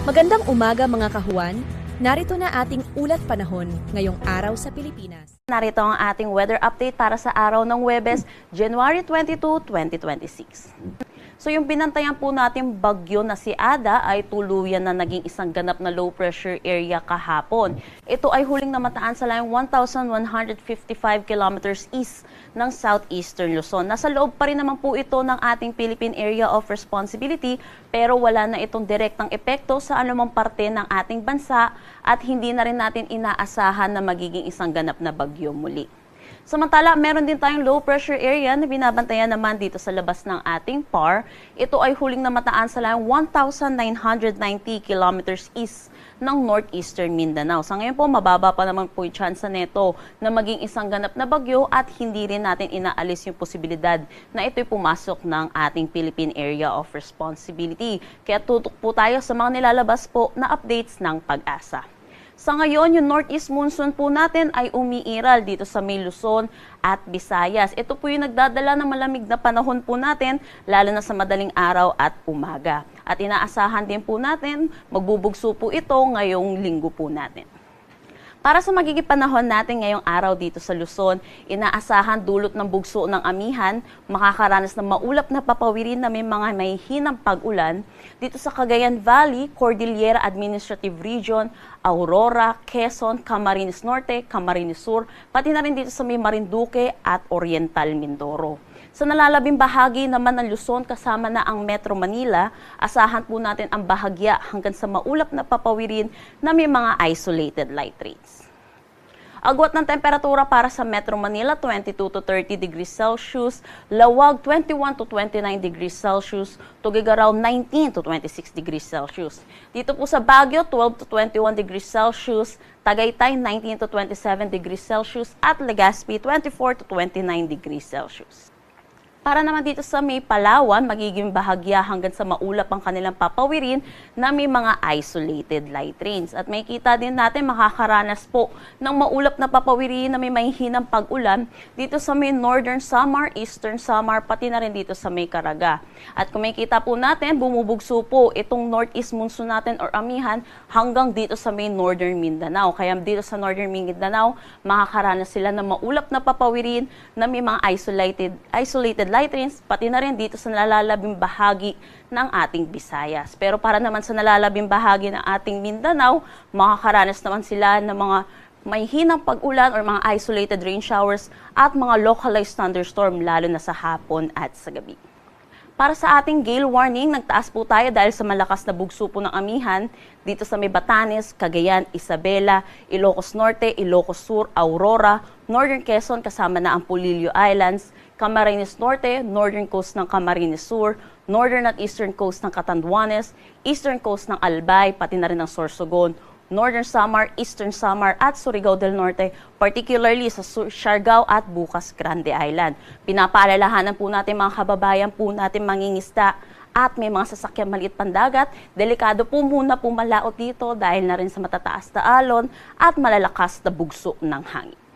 Magandang umaga mga kahuan. Narito na ating ulat panahon ngayong araw sa Pilipinas. Narito ang ating weather update para sa araw ng Huwebes, January 22, 2026. So yung binantayan po natin bagyo na si Ada ay tuluyan na naging isang ganap na low pressure area kahapon. Ito ay huling namataan sa layong 1,155 kilometers east ng southeastern Luzon. Nasa loob pa rin naman po ito ng ating Philippine Area of Responsibility pero wala na itong direktang epekto sa anumang parte ng ating bansa at hindi na rin natin inaasahan na magiging isang ganap na bagyo muli. Samantala, meron din tayong low pressure area na binabantayan naman dito sa labas ng ating PAR. Ito ay huling namataan sa layong 1,990 kilometers east ng northeastern Mindanao. Sa ngayon po, mababa pa naman po yung chance neto na maging isang ganap na bagyo at hindi rin natin inaalis yung posibilidad na ito'y pumasok ng ating Philippine Area of Responsibility. Kaya tutok po tayo sa mga nilalabas po na updates ng Pag-asa. Sa ngayon, yung northeast monsoon po natin ay umiiral dito sa may Luzon at Visayas. Ito po yung nagdadala ng malamig na panahon po natin, lalo na sa madaling araw at umaga. At inaasahan din po natin, magbubugso po ito ngayong linggo po natin. Para sa magiging panahon natin ngayong araw dito sa Luzon, inaasahan dulot ng bugso ng amihan, makakaranas ng maulap na papawirin na may mga mahihinang pag-ulan dito sa Cagayan Valley, Cordillera Administrative Region, Aurora, Quezon, Camarines Norte, Camarines Sur, pati na rin dito sa may Marinduque at Oriental Mindoro. Sa nalalabing bahagi naman ng Luzon kasama na ang Metro Manila, asahan po natin ang bahagya hanggang sa maulap na papawirin na may mga isolated light rains. Agwat ng temperatura para sa Metro Manila, 22 to 30 degrees Celsius, Lawag 21 to 29 degrees Celsius, Tuguegarao 19 to 26 degrees Celsius. Dito po sa Baguio, 12 to 21 degrees Celsius, Tagaytay 19 to 27 degrees Celsius, at Legazpi 24 to 29 degrees Celsius. Para naman dito sa may Palawan, magiging bahagya hanggang sa maulap ang kanilang papawirin na may mga isolated light rains. At may kita din natin makakaranas po ng maulap na papawirin na may mahihinang pag-ulan dito sa may Northern Samar, Eastern Samar, pati na rin dito sa may Caraga. At kung may kita po natin, bumubugso po itong northeast monsoon natin or amihan hanggang dito sa may Northern Mindanao. Kaya dito sa Northern Mindanao, makakaranas sila ng maulap na papawirin na may mga isolated light rains, pati na rin dito sa nalalabing bahagi ng ating Visayas. Pero para naman sa nalalabing bahagi ng ating Mindanao, makakaranas naman sila ng mga may hinang pag-ulan or mga isolated rain showers at mga localized thunderstorm lalo na sa hapon at sa gabi. Para sa ating gale warning, nagtaas po tayo dahil sa malakas na bugso po ng amihan dito sa may Batanes, Cagayan, Isabela, Ilocos Norte, Ilocos Sur, Aurora, Northern Quezon kasama na ang Polillo Islands, Camarines Norte, Northern Coast ng Camarines Sur, Northern at Eastern Coast ng Catanduanes, Eastern Coast ng Albay, pati na rin ng Sorsogon, Northern Samar, Eastern Samar at Surigao del Norte, particularly sa Siargao at Bukas Grande Island. Pinapaalalahanan po natin mga kababayan po natin mangingisda at may mga sasakyang maliit pandagat. Delikado po muna pumalaot dito dahil na rin sa matataas na alon at malalakas na bugso ng hangin.